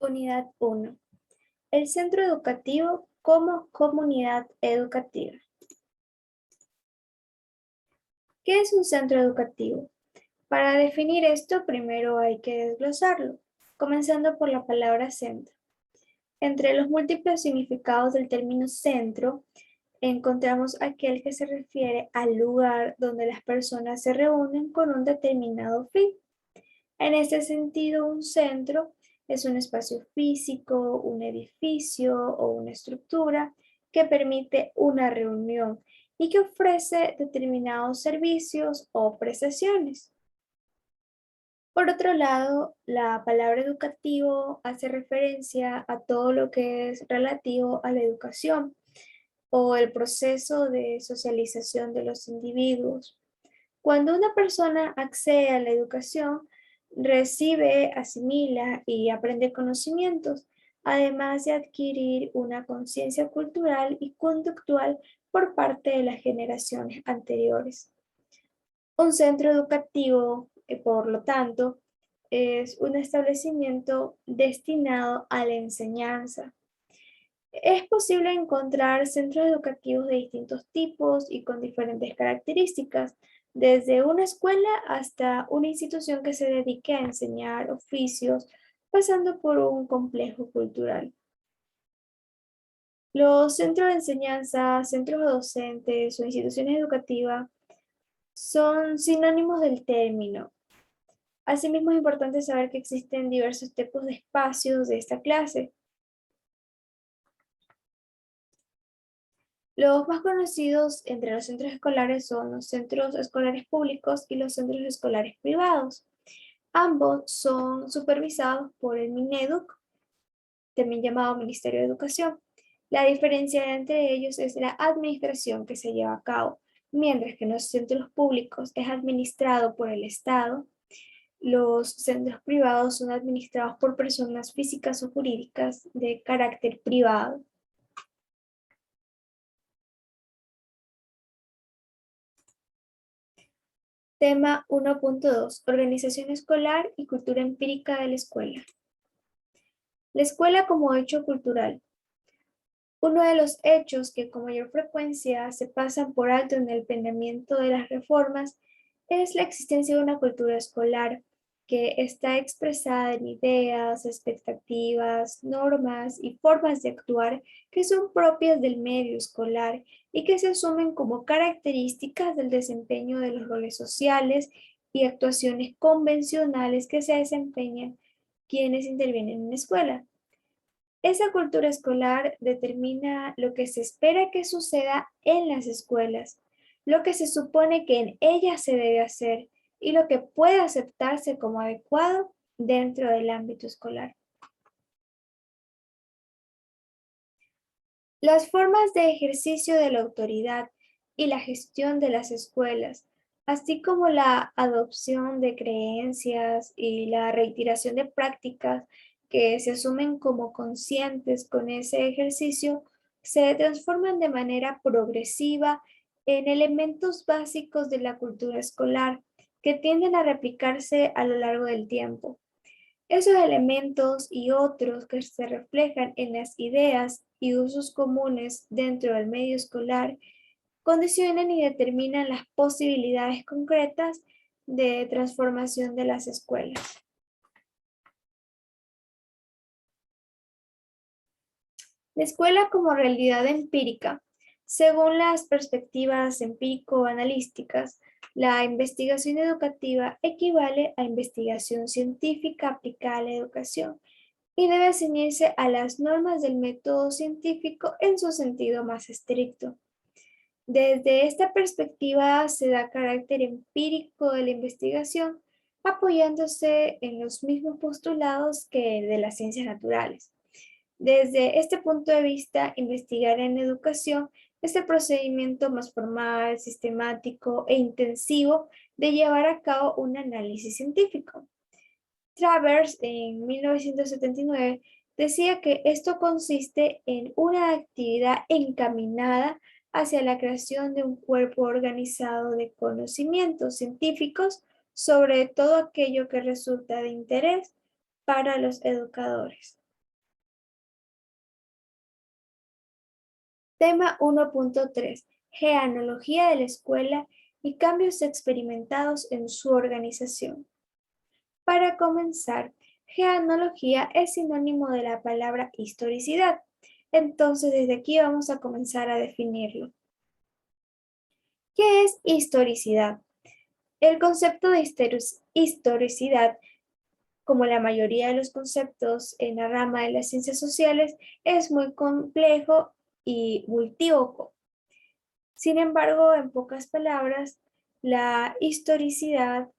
Unidad 1. El centro educativo como comunidad educativa. ¿Qué es un centro educativo? Para definir esto, primero hay que desglosarlo, comenzando por la palabra centro. Entre los múltiples significados del término centro, encontramos aquel que se refiere al lugar donde las personas se reúnen con un determinado fin. En este sentido, un centro es un espacio físico, un edificio o una estructura que permite una reunión y que ofrece determinados servicios o prestaciones. Por otro lado, la palabra educativo hace referencia a todo lo que es relativo a la educación o el proceso de socialización de los individuos. Cuando una persona accede a la educación, recibe, asimila y aprende conocimientos, además de adquirir una conciencia cultural y conductual por parte de las generaciones anteriores. Un centro educativo, por lo tanto, es un establecimiento destinado a la enseñanza. Es posible encontrar centros educativos de distintos tipos y con diferentes características, desde una escuela hasta una institución que se dedique a enseñar oficios, pasando por un complejo cultural. Los centros de enseñanza, centros docentes o instituciones educativas son sinónimos del término. Asimismo, es importante saber que existen diversos tipos de espacios de esta clase. Los más conocidos entre los centros escolares son los centros escolares públicos y los centros escolares privados. Ambos son supervisados por el Mineduc, también llamado Ministerio de Educación. La diferencia entre ellos es la administración que se lleva a cabo. Mientras que en los centros públicos es administrado por el Estado, los centros privados son administrados por personas físicas o jurídicas de carácter privado. Tema 1.2. Organización escolar y cultura empírica de la escuela. La escuela como hecho cultural. Uno de los hechos que con mayor frecuencia se pasan por alto en el planeamiento de las reformas es la existencia de una cultura escolar que está expresada en ideas, expectativas, normas y formas de actuar que son propias del medio escolar y que se asumen como características del desempeño de los roles sociales y actuaciones convencionales que se desempeñan quienes intervienen en la escuela. Esa cultura escolar determina lo que se espera que suceda en las escuelas, lo que se supone que en ellas se debe hacer y lo que puede aceptarse como adecuado dentro del ámbito escolar. Las formas de ejercicio de la autoridad y la gestión de las escuelas, así como la adopción de creencias y la reiteración de prácticas que se asumen como conscientes con ese ejercicio, se transforman de manera progresiva en elementos básicos de la cultura escolar que tienden a replicarse a lo largo del tiempo. Esos elementos y otros que se reflejan en las ideas y usos comunes dentro del medio escolar condicionan y determinan las posibilidades concretas de transformación de las escuelas. La escuela como realidad empírica. Según las perspectivas empírico-analísticas, la investigación educativa equivale a investigación científica aplicada a la educación y debe ceñirse a las normas del método científico en su sentido más estricto. Desde esta perspectiva se da carácter empírico de la investigación, apoyándose en los mismos postulados que de las ciencias naturales. Desde este punto de vista, investigar en educación es el procedimiento más formal, sistemático e intensivo de llevar a cabo un análisis científico. Travers, en 1979, decía que esto consiste en una actividad encaminada hacia la creación de un cuerpo organizado de conocimientos científicos sobre todo aquello que resulta de interés para los educadores. Tema 1.3. Genealogía de la escuela y cambios experimentados en su organización. Para comenzar, genealogía es sinónimo de la palabra historicidad. Entonces, desde aquí vamos a comenzar a definirlo. ¿Qué es historicidad? El concepto de historicidad, como la mayoría de los conceptos en la rama de las ciencias sociales, es muy complejo y multívoco. Sin embargo, en pocas palabras, la historicidad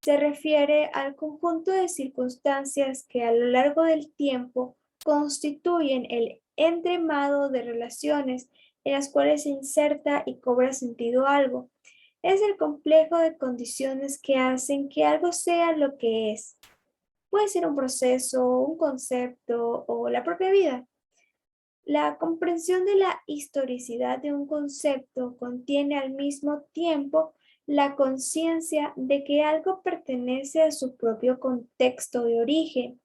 se refiere al conjunto de circunstancias que a lo largo del tiempo constituyen el entramado de relaciones en las cuales se inserta y cobra sentido algo. Es el complejo de condiciones que hacen que algo sea lo que es. Puede ser un proceso, un concepto o la propia vida. La comprensión de la historicidad de un concepto contiene al mismo tiempo la conciencia de que algo pertenece a su propio contexto de origen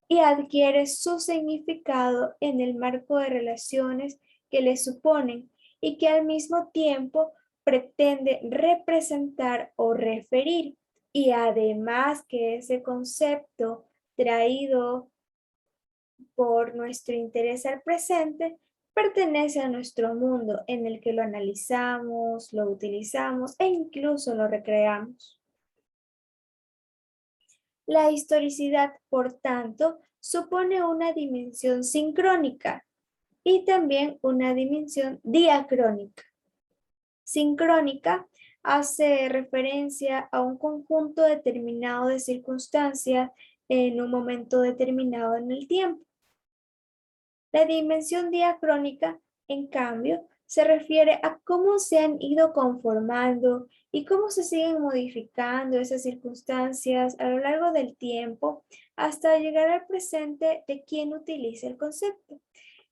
y adquiere su significado en el marco de relaciones que le suponen y que al mismo tiempo pretende representar o referir, y además que ese concepto traído por nuestro interés al presente, pertenece a nuestro mundo en el que lo analizamos, lo utilizamos e incluso lo recreamos. La historicidad, por tanto, supone una dimensión sincrónica y también una dimensión diacrónica. Sincrónica hace referencia a un conjunto determinado de circunstancias en un momento determinado en el tiempo. La dimensión diacrónica, en cambio, se refiere a cómo se han ido conformando y cómo se siguen modificando esas circunstancias a lo largo del tiempo hasta llegar al presente de quien utiliza el concepto.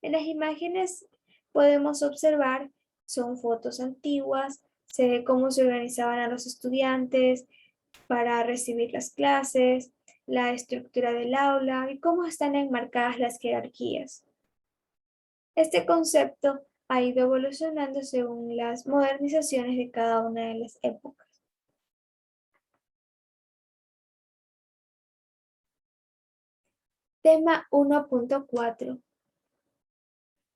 En las imágenes podemos observar, son fotos antiguas, se ve cómo se organizaban a los estudiantes para recibir las clases, la estructura del aula y cómo están enmarcadas las jerarquías. Este concepto ha ido evolucionando según las modernizaciones de cada una de las épocas. Tema 1.4.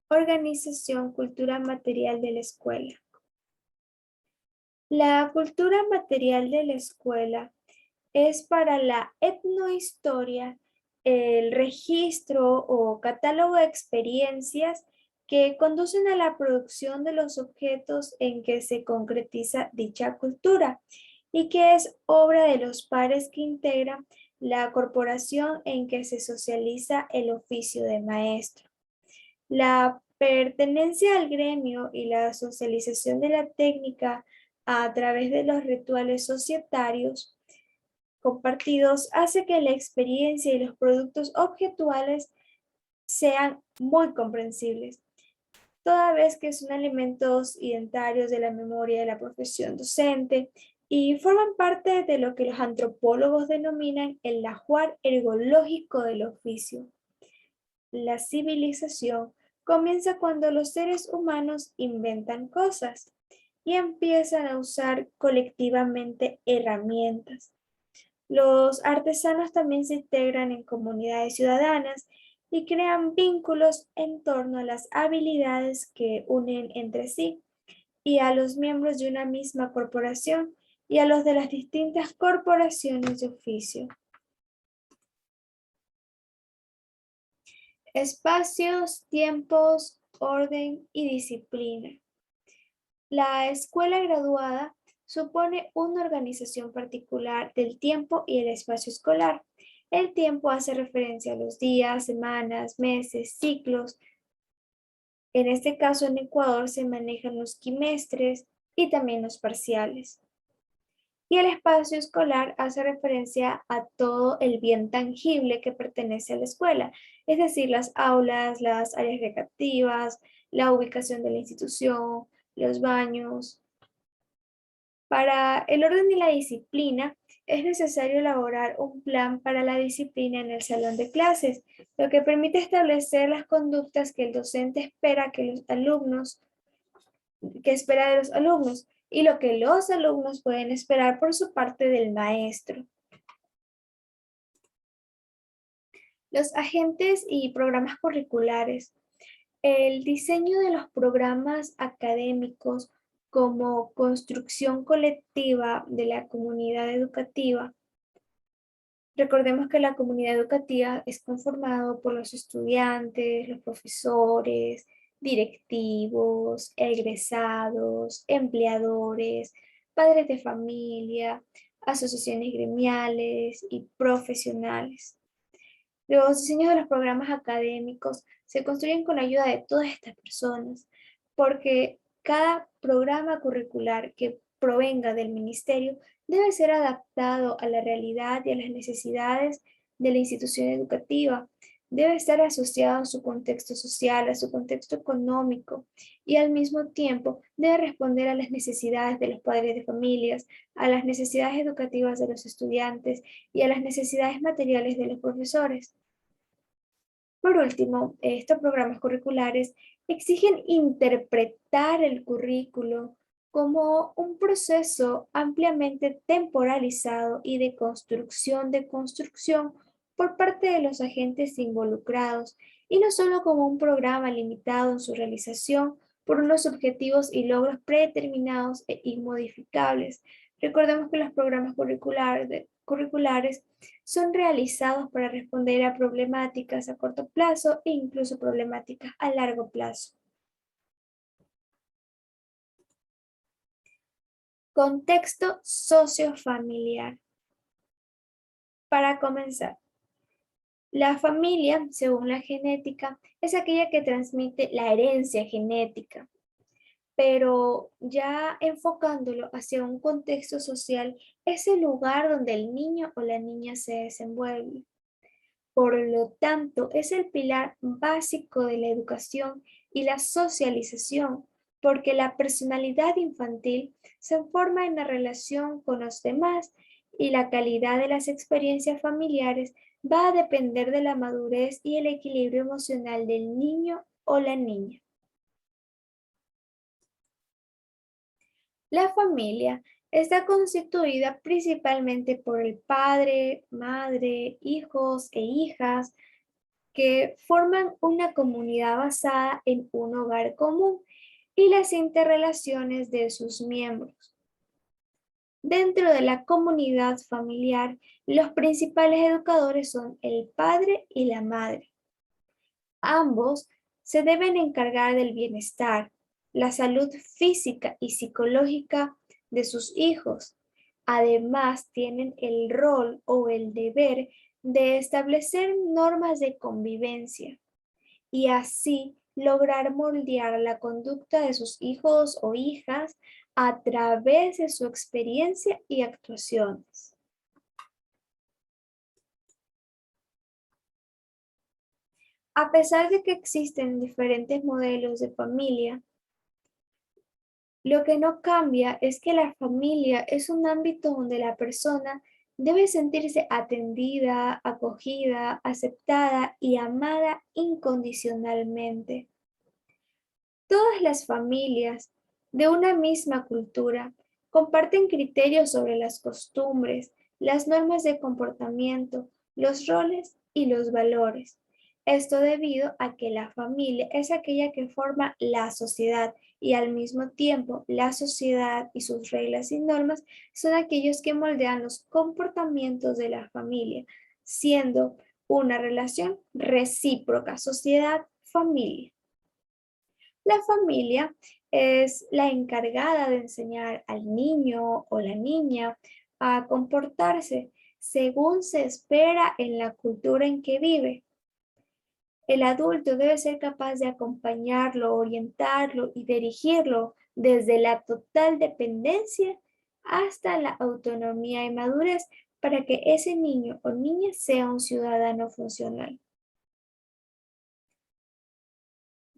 Organización, cultura material de la escuela. La cultura material de la escuela es para la etnohistoria el registro o catálogo de experiencias que conducen a la producción de los objetos en que se concretiza dicha cultura y que es obra de los pares que integran la corporación en que se socializa el oficio de maestro. La pertenencia al gremio y la socialización de la técnica a través de los rituales societarios compartidos hace que la experiencia y los productos objetuales sean muy comprensibles, toda vez que son elementos identitarios de la memoria de la profesión docente y forman parte de lo que los antropólogos denominan el ajuar ergológico del oficio. La civilización comienza cuando los seres humanos inventan cosas y empiezan a usar colectivamente herramientas. Los artesanos también se integran en comunidades ciudadanas y crean vínculos en torno a las habilidades que unen entre sí y a los miembros de una misma corporación y a los de las distintas corporaciones de oficio. Espacios, tiempos, orden y disciplina. La escuela graduada supone una organización particular del tiempo y el espacio escolar. El tiempo hace referencia a los días, semanas, meses, ciclos. En este caso, en Ecuador se manejan los quimestres y también los parciales. Y el espacio escolar hace referencia a todo el bien tangible que pertenece a la escuela, es decir, las aulas, las áreas recreativas, la ubicación de la institución, los baños. Para el orden y la disciplina, es necesario elaborar un plan para la disciplina en el salón de clases, lo que permite establecer las conductas que el docente espera que espera de los alumnos y lo que los alumnos pueden esperar por su parte del maestro. Los agentes y programas curriculares. El diseño de los programas académicos como construcción colectiva de la comunidad educativa. Recordemos que la comunidad educativa es conformado por los estudiantes, los profesores, directivos, egresados, empleadores, padres de familia, asociaciones gremiales y profesionales. Los diseños de los programas académicos se construyen con la ayuda de todas estas personas, porque cada programa curricular que provenga del ministerio debe ser adaptado a la realidad y a las necesidades de la institución educativa. Debe estar asociado a su contexto social, a su contexto económico y al mismo tiempo debe responder a las necesidades de los padres de familias, a las necesidades educativas de los estudiantes y a las necesidades materiales de los profesores. Por último, estos programas curriculares exigen interpretar el currículo como un proceso ampliamente temporalizado y de construcción por parte de los agentes involucrados, y no solo como un programa limitado en su realización por unos objetivos y logros predeterminados e inmodificables. Recordemos que los programas curriculares son realizados para responder a problemáticas a corto plazo e incluso problemáticas a largo plazo. Contexto sociofamiliar. Para comenzar, la familia, según la genética, es aquella que transmite la herencia genética, pero ya enfocándolo hacia un contexto social, es el lugar donde el niño o la niña se desenvuelve. Por lo tanto, es el pilar básico de la educación y la socialización, porque la personalidad infantil se forma en la relación con los demás y la calidad de las experiencias familiares va a depender de la madurez y el equilibrio emocional del niño o la niña. La familia está constituida principalmente por el padre, madre, hijos e hijas, que forman una comunidad basada en un hogar común y las interrelaciones de sus miembros. Dentro de la comunidad familiar, los principales educadores son el padre y la madre. Ambos se deben encargar del bienestar, la salud física y psicológica de sus hijos. Además, tienen el rol o el deber de establecer normas de convivencia y así lograr moldear la conducta de sus hijos o hijas a través de su experiencia y actuaciones. A pesar de que existen diferentes modelos de familia, lo que no cambia es que la familia es un ámbito donde la persona debe sentirse atendida, acogida, aceptada y amada incondicionalmente. Todas las familias de una misma cultura comparten criterios sobre las costumbres, las normas de comportamiento, los roles y los valores. Esto debido a que la familia es aquella que forma la sociedad y al mismo tiempo la sociedad y sus reglas y normas son aquellos que moldean los comportamientos de la familia, siendo una relación recíproca, sociedad-familia. La familia es la encargada de enseñar al niño o la niña a comportarse según se espera en la cultura en que vive. El adulto debe ser capaz de acompañarlo, orientarlo y dirigirlo desde la total dependencia hasta la autonomía y madurez para que ese niño o niña sea un ciudadano funcional.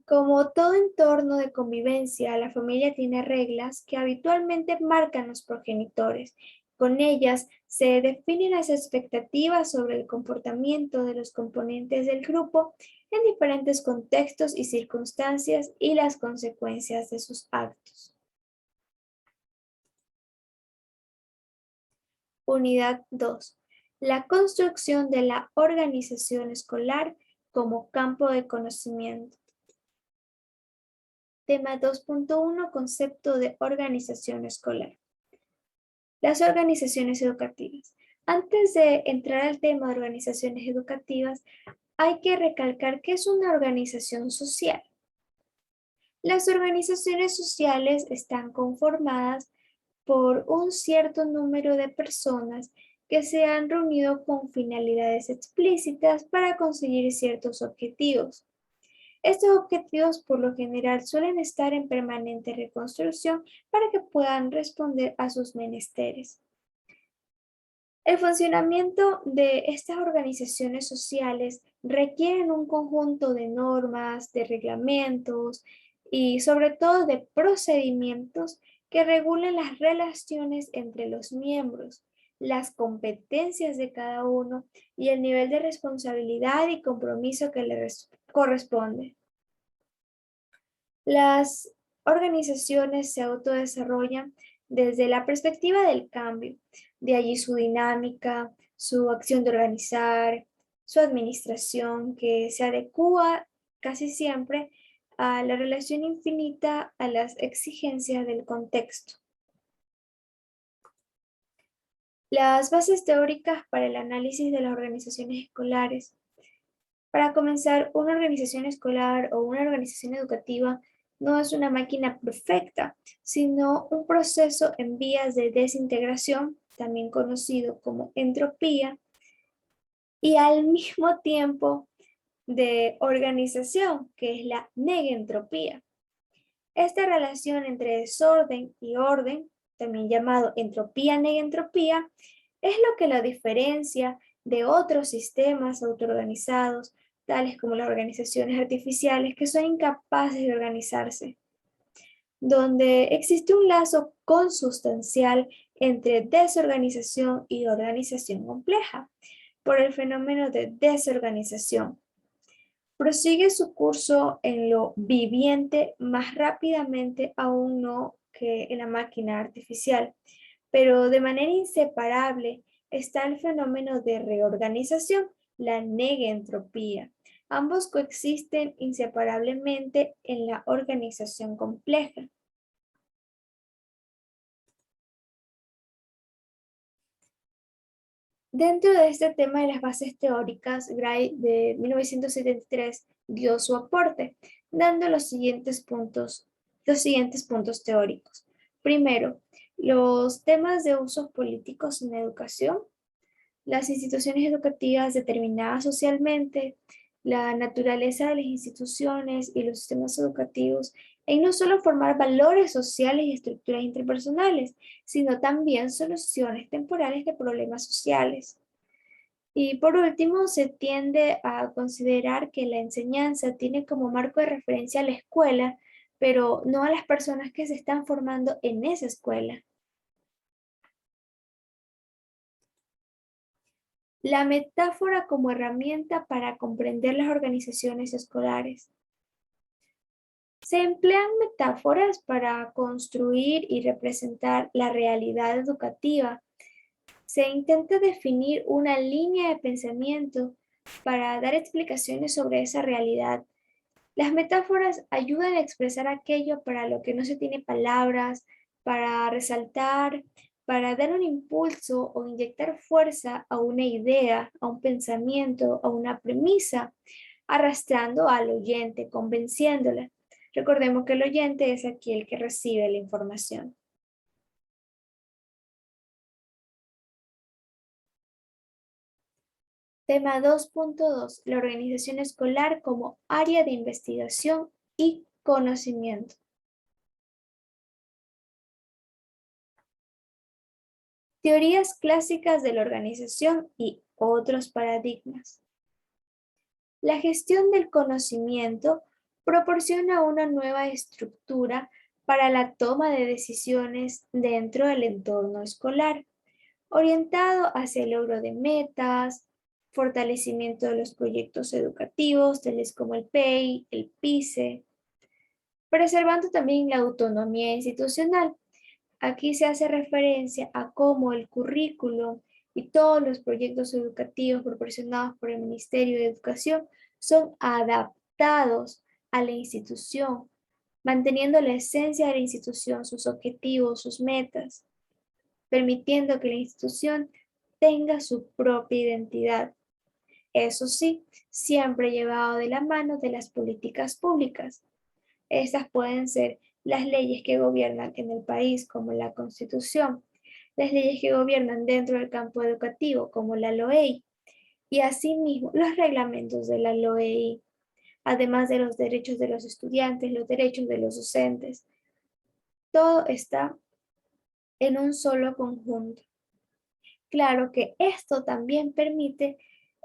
Como todo entorno de convivencia, la familia tiene reglas que habitualmente marcan los progenitores Con ellas se definen las expectativas sobre el comportamiento de los componentes del grupo en diferentes contextos y circunstancias y las consecuencias de sus actos. Unidad 2. La construcción de la organización escolar como campo de conocimiento. Tema 2.1. Concepto de organización escolar. Las organizaciones educativas. Antes de entrar al tema de organizaciones educativas, hay que recalcar que es una organización social. Las organizaciones sociales están conformadas por un cierto número de personas que se han reunido con finalidades explícitas para conseguir ciertos objetivos. Estos objetivos por lo general suelen estar en permanente reconstrucción para que puedan responder a sus menesteres. El funcionamiento de estas organizaciones sociales requieren un conjunto de normas, de reglamentos y sobre todo de procedimientos que regulen las relaciones entre los miembros, las competencias de cada uno y el nivel de responsabilidad y compromiso que le corresponde. Las organizaciones se autodesarrollan desde la perspectiva del cambio, de allí su dinámica, su acción de organizar, su administración, que se adecúa casi siempre a la relación infinita a las exigencias del contexto. Las bases teóricas para el análisis de las organizaciones escolares. Para comenzar, una organización escolar o una organización educativa no es una máquina perfecta, sino un proceso en vías de desintegración, también conocido como entropía, y al mismo tiempo de organización, que es la negentropía. Esta relación entre desorden y orden, también llamado entropía-negentropía, es lo que la diferencia de otros sistemas autoorganizados, tales como las organizaciones artificiales, que son incapaces de organizarse, donde existe un lazo consustancial entre desorganización y organización compleja, por el fenómeno de desorganización. Prosigue su curso en lo viviente más rápidamente aún no que en la máquina artificial, pero de manera inseparable está el fenómeno de reorganización, la negentropía. Ambos coexisten inseparablemente en la organización compleja. Dentro de este tema de las bases teóricas, Gray de 1973 dio su aporte, dando los siguientes puntos teóricos. Primero, los temas de usos políticos en educación, las instituciones educativas determinadas socialmente, la naturaleza de las instituciones y los sistemas educativos, en no solo formar valores sociales y estructuras interpersonales, sino también soluciones temporales de problemas sociales. Y por último, se tiende a considerar que la enseñanza tiene como marco de referencia a la escuela, pero no a las personas que se están formando en esa escuela. La metáfora como herramienta para comprender las organizaciones escolares. Se emplean metáforas para construir y representar la realidad educativa. Se intenta definir una línea de pensamiento para dar explicaciones sobre esa realidad. Las metáforas ayudan a expresar aquello para lo que no se tiene palabras, para resaltar, para dar un impulso o inyectar fuerza a una idea, a un pensamiento, a una premisa, arrastrando al oyente, convenciéndola. Recordemos que el oyente es aquel que recibe la información. Tema 2.2. La organización escolar como área de investigación y conocimiento. Teorías clásicas de la organización y otros paradigmas. La gestión del conocimiento proporciona una nueva estructura para la toma de decisiones dentro del entorno escolar. orientado hacia el logro de metas, fortalecimiento de los proyectos educativos, tales como el PEI, el PICE, preservando también la autonomía institucional. Aquí se hace referencia a cómo el currículo y todos los proyectos educativos proporcionados por el Ministerio de Educación son adaptados a la institución, manteniendo la esencia de la institución, sus objetivos, sus metas, permitiendo que la institución tenga su propia identidad. Eso sí, siempre llevado de la mano de las políticas públicas. Estas pueden ser las leyes que gobiernan en el país, como la Constitución, las leyes que gobiernan dentro del campo educativo, como la LOEI, y asimismo los reglamentos de la LOEI, además de los derechos de los estudiantes, los derechos de los docentes. Todo está en un solo conjunto. Claro que esto también permite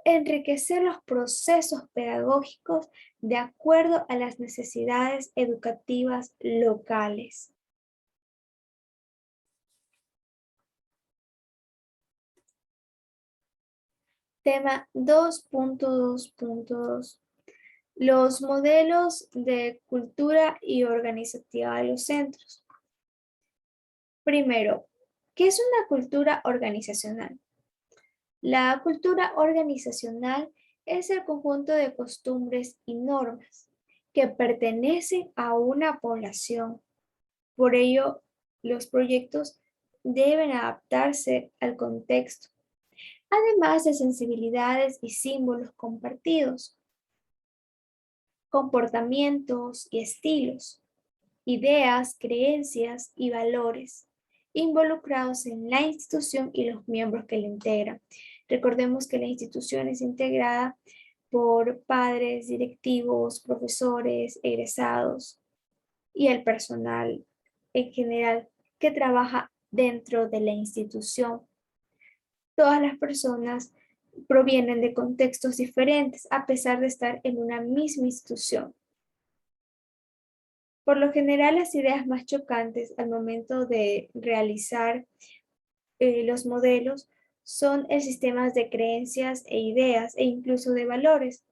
enriquecer los procesos pedagógicos de acuerdo a las necesidades educativas locales. Tema 2.2.2. Los modelos de cultura y organizativa de los centros. Primero, ¿qué es una cultura organizacional? La cultura organizacional es el conjunto de costumbres y normas que pertenecen a una población. Por ello, los proyectos deben adaptarse al contexto, además de sensibilidades y símbolos compartidos, comportamientos y estilos, ideas, creencias y valores involucrados en la institución y los miembros que la integran. Recordemos que la institución es integrada por padres, directivos, profesores, egresados y el personal en general que trabaja dentro de la institución. Todas las personas provienen de contextos diferentes a pesar de estar en una misma institución. Por lo general, las ideas más chocantes al momento de realizar los modelos son el sistema de creencias e ideas e incluso de valores,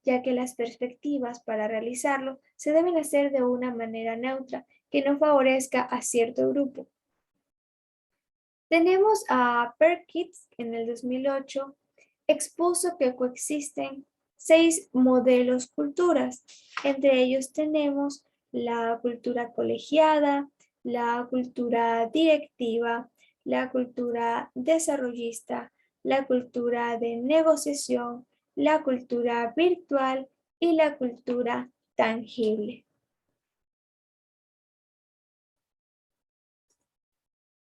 ya que las perspectivas para realizarlo se deben hacer de una manera neutra que no favorezca a cierto grupo. Tenemos a Perkins en el 2008 expuso que coexisten 6 modelos culturas. Entre ellos tenemos la cultura colegiada, la cultura directiva, la cultura desarrollista, la cultura de negociación, la cultura virtual y la cultura tangible.